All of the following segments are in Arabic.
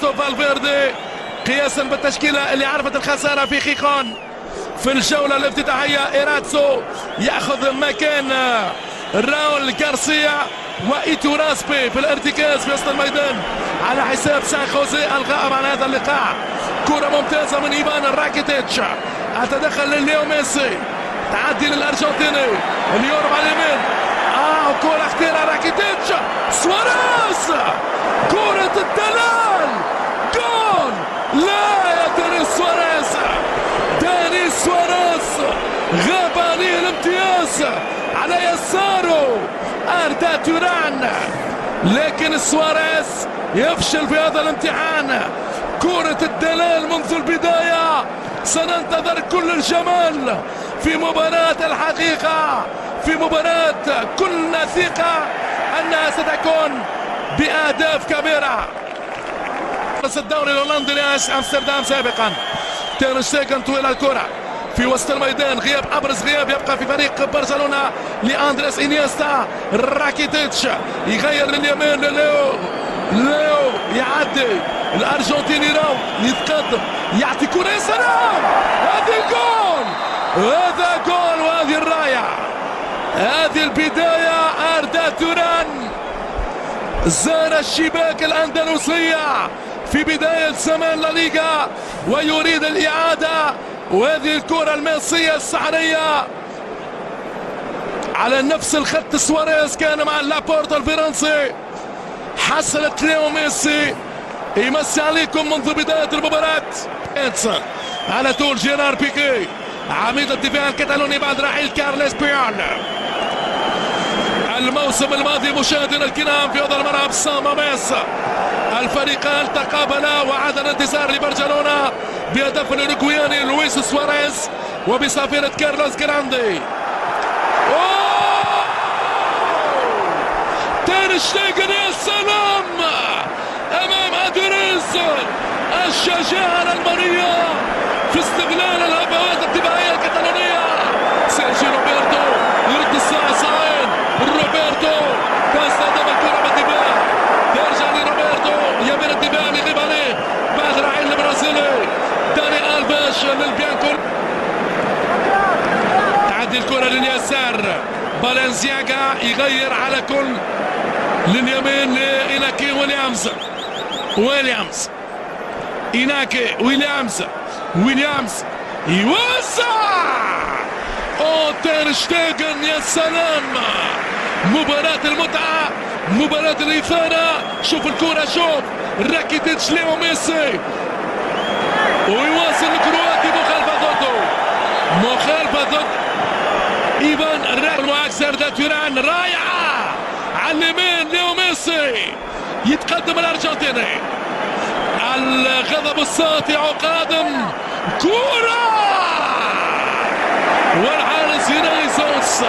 ماركو فالفيردي قياسا بالتشكيلة اللي عرفت الخسارة في خيخون في الجولة الافتتاحية. إيراتسو يأخذ مكان راول غارسيا وإيتوراسبي في الارتكاز في وسط الميدان على حساب سان خوزي الغائب عن هذا اللقاء. كرة ممتازة من إيفان راكيتيتش، التدخل لليو ميسي، تعدي للأرجنتيني، اليورب على اليمين، كرة اختيرها راكيتيتش، سواريز، كرة الدلال، جول. لا يا دانيس سواريز، دانيس سواريز غاب عليه الامتياز على يساره أردا توران، لكن سواريز يفشل في هذا الامتحان. كرة الدلال منذ البداية، سننتظر كل الجمال في مباراة الحقيقة، في مباراة كلنا ثقة أنها ستكون بأهداف كبيرة. الدوري الهولندي لأس أمستردام سابقا، تير شتيغن طويل الكرة في وسط الميدان، غياب أبرز غياب يبقى في فريق برشلونة لأندريس إنيستا. راكيتيتش يغير لليمين ليو يعدي الأرجنتيني، راو يتقدم يعطي كرة، يا سلام، هذه جول، هذا جول، وهذه الراية، هذه البداية. أردا توران زار الشباك الأندلسية في بداية زمان لا ليغا ويريد الإعادة، وهذه الكرة الميسية السحرية على نفس الخط. سواريز كان مع لابورتا الفرنسي، حصلت ليو ميسي، يمسي عليكم منذ بداية المباراة. على طول جيرار بيكي عميد الدفاع الكتالوني بعد رحيل كارليس بيول. الموسم الماضي مشاهدينا الكرام في هذا الملعب سان ماميس الفريقان تقابلا وعاد الانتصار لبرشلونة بهدف الاوروغواياني لويس سواريز وبصافرة كارلوس جراندي. تير شتيغن، يا سلام، امام ادريس، الشجاعة الألمانية في استغلال الهفوات الدفاعية الكتالونية. سيرجي روبرتو يرد الساعة ساين، روبرتو تستخدم الكرة بالدفاع، ترجع لروبرتو يمين الدفاع يغيب عليه بعد رحيل البرازيلي داني ألفيش للبيانكو. تعدي الكرة لليسار، بالنسياغا يغير على كل لليمين لإناكي ويليامز إناكي ويليامز يوسع، تير شتيغن، يا سلام، مباراة المتعة، مباراة الإثارة. شوف الكرة، شوف راكيتيتش ليو ميسي، ويواصل الكرواتي مخالفة ضد إيفان المعاكس. أردا توران رائعة على اليمين، ليو ميسي يتقدم الأرجنتيني، الغضب الساطع قادم، كرة والحارس هينيزوس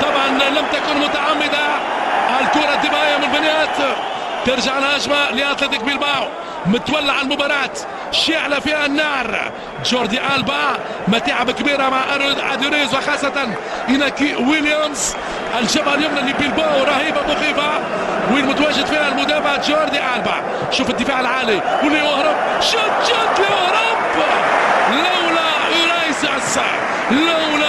طبعا لم تكن متعمدة. الكرة الدفاعية من بنيات، ترجع الهجمة لأتلتيك بيلباو، متولع المباراة، شعلة فيها النار. جوردي ألبا متاعب كبيرة مع أدوريز وخاصة إناكي ويليامز. الجبهة اليمنى لبيلباو رهيبة مخيفة، وين متواجد فيها المدافع جوردي ألبا. شوف الدفاع العالي واللي يهرب، شت يهرب، لولا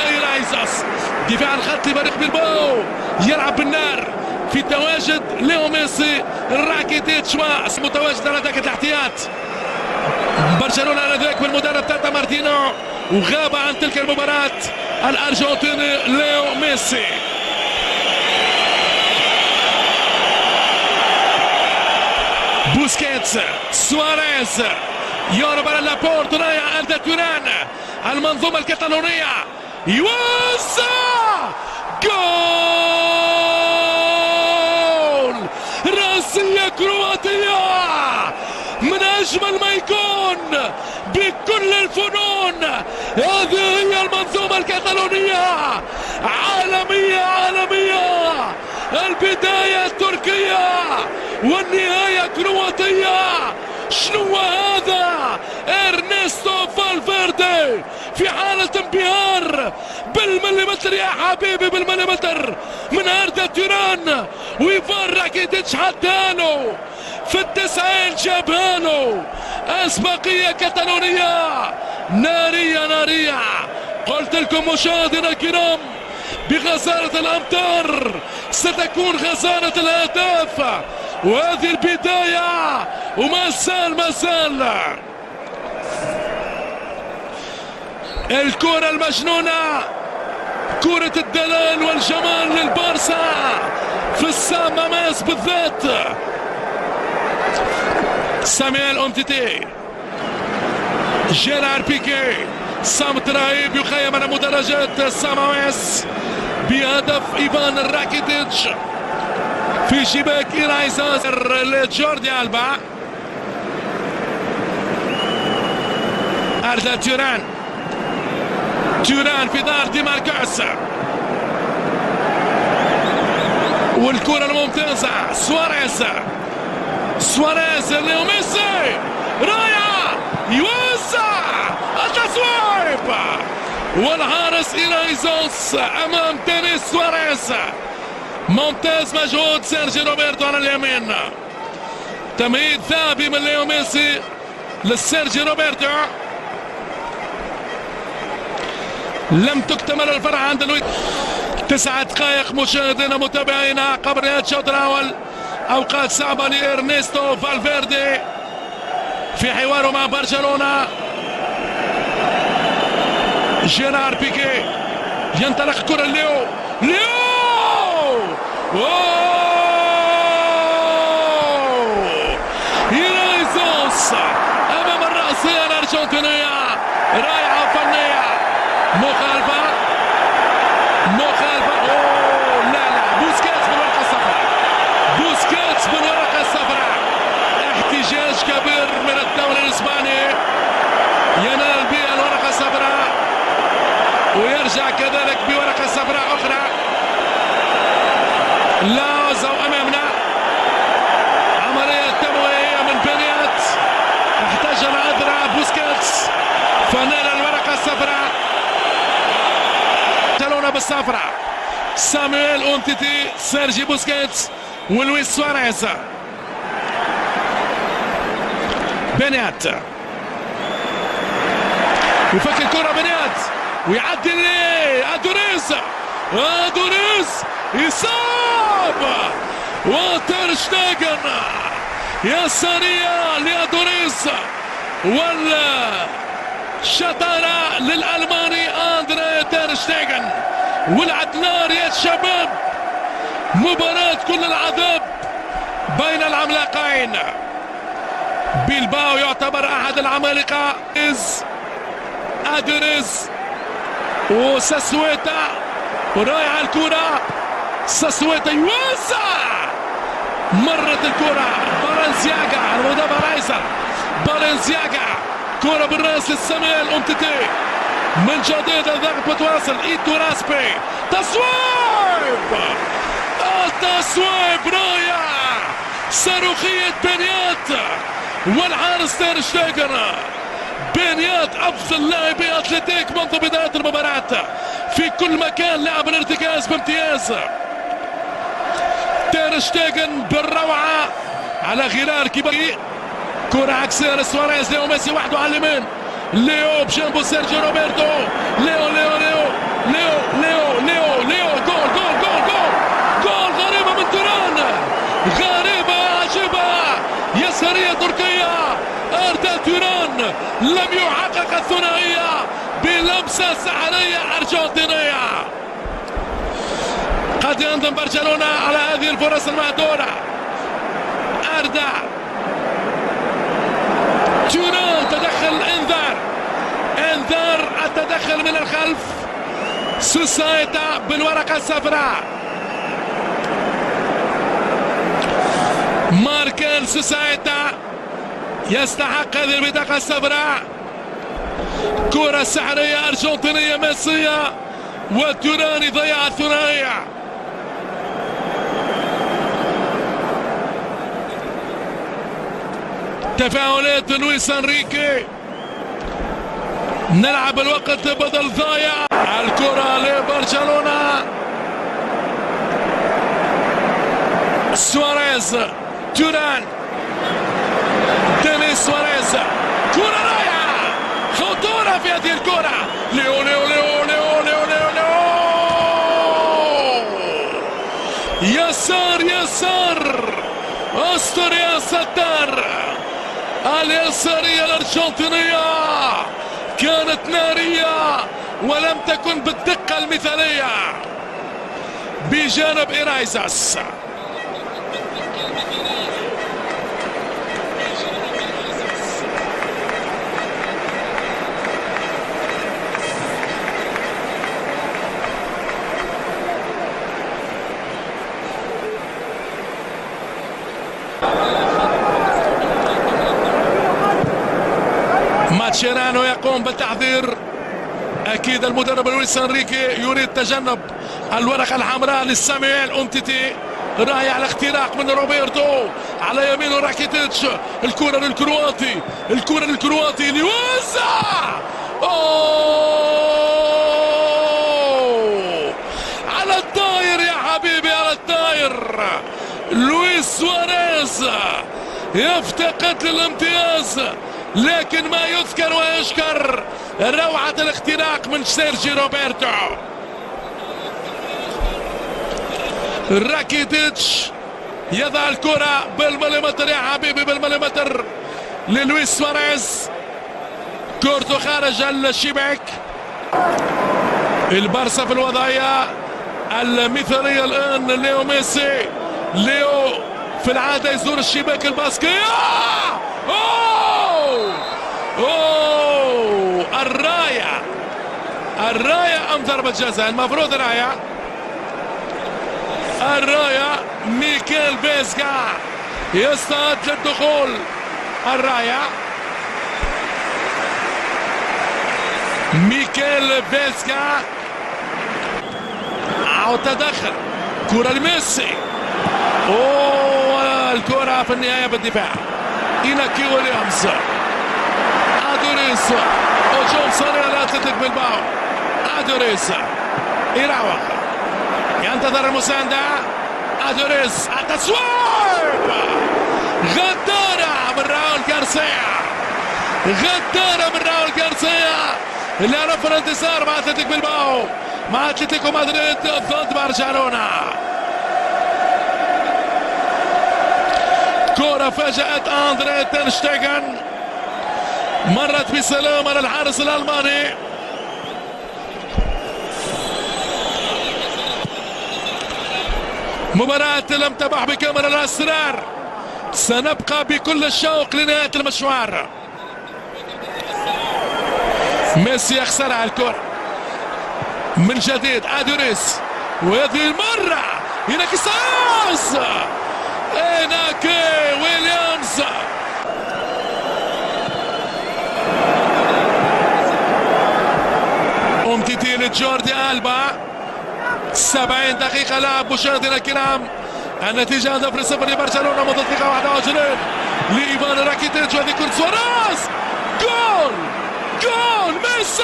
إيرايزاس دفاع الخط لفريق بيلباو يلعب بالنار في تواجد ليو ميسي. راكيتيتش متواجد على دكة الاحتياط. برشلونة آنذاك بالمدرب تاتا مارتينو، وغاب عن تلك المباراة الأرجنتيني ليو ميسي. بوسكيتس، سواريز يهرب على لابورت، رايح أردا توران، المنظومة الكتالونية يوسع، جول، رأسية كرواتية من أجمل ما يكون بكل الفنون. هذه هي المنظومة الكتالونية، عالمية، البداية تركية والنهاية كرواتية. شنو هذا؟ إرنستو فالفيردي في حالة انبهار بالمليمتر يا حبيبي، بالمليمتر من أردا توران، ويفان راكيتيتش حتى له في ال90 جابانو. أسبقية كتالونية نارية نارية. قلت لكم مشاهدينا الكرام بغزارة الأمطار ستكون غزارة الأهداف، وهذه البداية وما زال الكرة المجنونة، كرة الدلال والجمال للبارسا في السام ماماس بالذات. سامويل أومتيتي، جيرار بيكي، صمت رهيب يخيم على مدرجات سامويس بهدف إيفان راكيتيتش في شباك إيرايزاس لجوردي ألبا. أردا توران في دار دي ماركوس، والكرة الممتازة سواريز ليو ميسي، رايع يوزع التصويب، والحارس إيرايزوس أمام دينيس سواريز. ممتاز مجهود سيرجي روبرتو على اليمين، تمهيد ذهبي من ليو ميسي لسيرجي روبرتو. لم تكتمل الفرحة عند لويس. 9 دقائق مشاهدينا متابعينا قبل نهاية الشوط الأول. أوقات صعبة لإرنيستو فالفيردي في حواره مع برشلونة. جيرار بيكي ينطلق الكرة ليو إيرايزوس أمام الرأسية الأرجنتينية، رائعة فنية. مخالفة لا بوسكيتس بالورقة الصفراء. احتجاج كبير من الدوري الإسباني، ينال بها الورقة الصفراء ويرجع كذلك بورقة صفراء أخرى. لاوزو أمامنا، عملية تمويهية من بنيات، احتاج الأذرع بوسكيتس فنال الورقة الصفراء. برشلونة بالصفراء، سامويل أومتيتي، سيرجي بوسكيتس ولويس سواريز. بنيات يفك الكرة، بنيات ويعدي ليه أدوريس يصاب، وتر شتايجن يسارية لأدوريس، والشطارة للألماني أندري تير شتايجن. ولعت نار يا شباب، مباراة كل العذاب بين العملاقين. بيلباو يعتبر أحد العمالقة، أدوريس وساسويتا، ورائعة الكرة، ساسويتا يوزع، مرت الكرة بالنسياغا على المدافع الايسر، بالنسياغا كرة بالراس للسامويل أومتيتي، من جديد الضغط متواصل، ايدو راسبي، التصويب رائع، صاروخية بنيات والحارس تير شتايجن. بنيات افضل لاعبي اتلتيك منذ بداية المباراة، في كل مكان لعب الارتكاز بامتياز. تير شتايجن بالروعة على غرار كبير، كرة عكسية لسواريز، ليو ميسي وحده على اليمين، ليو بجنبه سيرجيو روبرتو، ليو جول غريبة من توران، غريبة عجيبة، يسارية تركية. أردا توران لم يحقق الثنائية بلمسة سحرية أرجنتينية. قد يندم برشلونة على هذه الفرص المهدورة. أردا توران تدخل، انذار التدخل من الخلف. سوسايتا بالورقة الصفراء، ماركل سوسايتا يستحق هذه البطاقة الصفراء. كرة سحرية أرجنتينية ميسية، وتوران ضيع الثنائية. تفاعلات لويس انريكي، نلعب الوقت بدل ضايع. الكرة لبرشلونة، سواريز، توران اليسارية الأرجنتينية كانت نارية ولم تكن بالدقة المثالية بجانب إيرايزاس. ماتشيرانو يقوم بالتحضير. اكيد المدرب لويس انريكي يريد تجنب الورقه الحمراء لسامويل أومتيتي. رايح على اختراق من روبرتو، على يمينه راكيتيتش، الكره للكرواتي، الكره للكرواتي ليوزع. اوه على الطاير يا حبيبي، على الطاير. لويس سواريز يفتقد للامتياز، لكن ما يذكر ويشكر روعة الاختراق من سيرجي روبرتو. راكيتيتش يضع الكرة بالمليمتر يا حبيبي، بالمليمتر للويس سواريز. كورته خارج الشباك. البارسا في الوضعية المثالية الآن. ليو ميسي، ليو في العادة يزور الشباك الباسكية. اوه الراية ام ضربة جزاء؟ المفروض الراية. ميكيل فيسكا يستعد للدخول. الراية ميكيل فيسكا، عود تدخل، كرة لميسي. اوه الكرة في النهاية بالدفاع. إناكي ويليامز، أدوريس، هجوم سريع لأتلتيك بلباو. أدوريس يراوغ، ينتظر المساندة. أدوريس التسويق، غدارة من راول غارسيا، غدارة من راول غارسيا اللي عرف الانتصار مع أتلتيك بلباو، مع أتلتيكو مدريد ضد برشلونة. كرة فاجأت أندري تيرشتيغن، مرت بسلام على الحارس الألماني. مباراة لم تبح بكامل الأسرار، سنبقى بكل الشوق لنهاية المشوار. ميسي يخسرها الكرة من جديد. أدوريس، وهذه المرة إناكي ساس، إناكي ويليامز. أومتيتي لجوردي ألبا. 70 دقيقة لعب مشاهدينا الكرام. النتيجة 1-0 لبرشلونة منذ الدقيقة 21 لإيفان راكيتيتش. وهذه كرة سواريز، جول جول ميسي.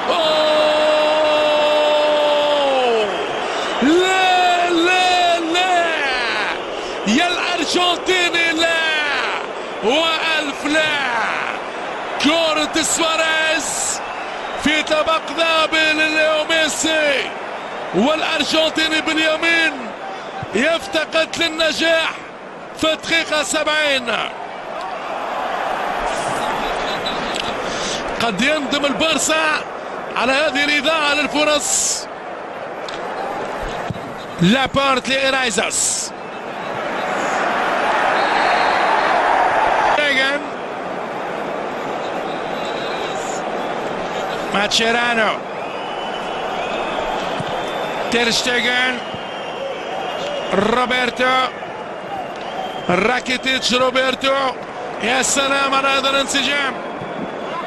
أوه لا لا لا يا الأرجنتيني، لا وألف لا. كرة سواريز في طبق ذهبي لليو ميسي، والأرجنتيني باليمين يفتقد للنجاح في الدقيقة 70. قد يندم البارسا على هذه الإذاعة للفرص. لابورت لإيرايزاس، ماتشيرانو، تيرشتيغن، روبرتو، راكيتيتش، روبرتو. يا سلام على هذا الانسجام،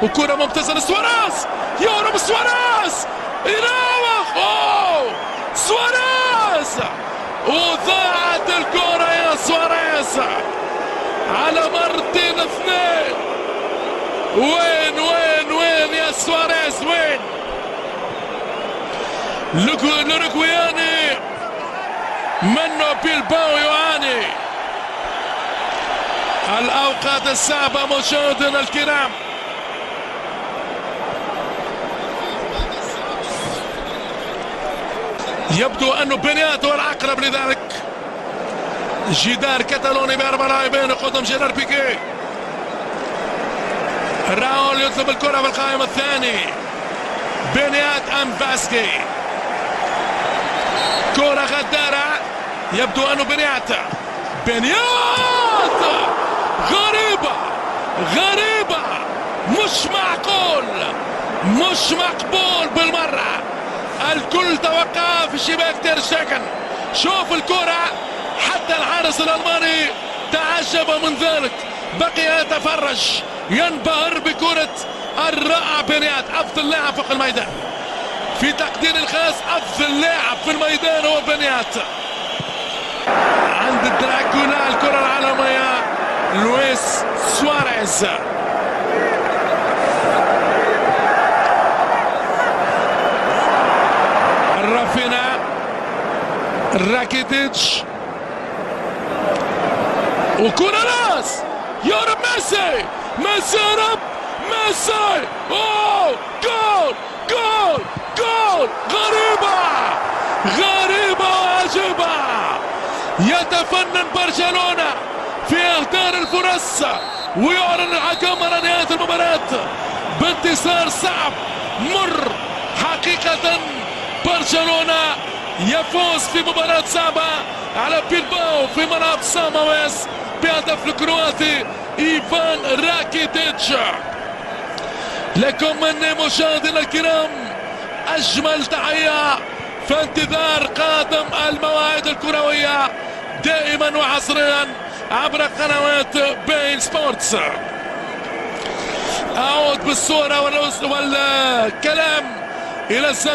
وكرة ممتازة لسواريز، يهرب سواريز، يراوغ. اوه سواريز، وضاعت الكرة يا سواريز على مرتين اثنين. وين وين وين يا سواريز، وين؟ لوروغواياني منه بيلباو يعاني الأوقات الصعبة مشاهدينا الكرام. يبدو أن بنيات هو الأقرب لذلك. جدار كتالوني بأربع لاعبين يقدم جيرار بيكي. راول يطلب الكرة في القائم الثاني. بنيات ام فاسكي، كرة غدارة، يبدو انه بنيات غريبة، مش معقول، مش مقبول بالمرة. الكل توقع في شباك تير شتيجن. شوف الكرة، حتى الحارس الألماني تعجب من ذلك، بقي يتفرج ينبهر بكرة الرائع بنيات. أفضل لاعب فوق الميدان في تقدير الخاص، أفضل لاعب في الميدان هو بنيات. عند دراكولا الكرة العالمية لويس سواريز. رافينا، راكيتيتش، وكرة راس يا رب. ميسي يا رب، ميسي. اوه، جول غريبة وعجيبة. يتفنن برشلونة في اهدار الفرص، ويعلن الحكم على نهاية المباراة بانتصار صعب مر. حقيقة برشلونة يفوز في مباراة صعبة على بيلباو في ملعب سامويس بهدف الكرواتي ايفان راكيتيتش. لكم مني مشاهدينا الكرام اجمل تحية في انتظار قادم المواعيد الكروية دائما وحصريا عبر قنوات بين سبورتس. اعود بالصورة والكلام الى الزميل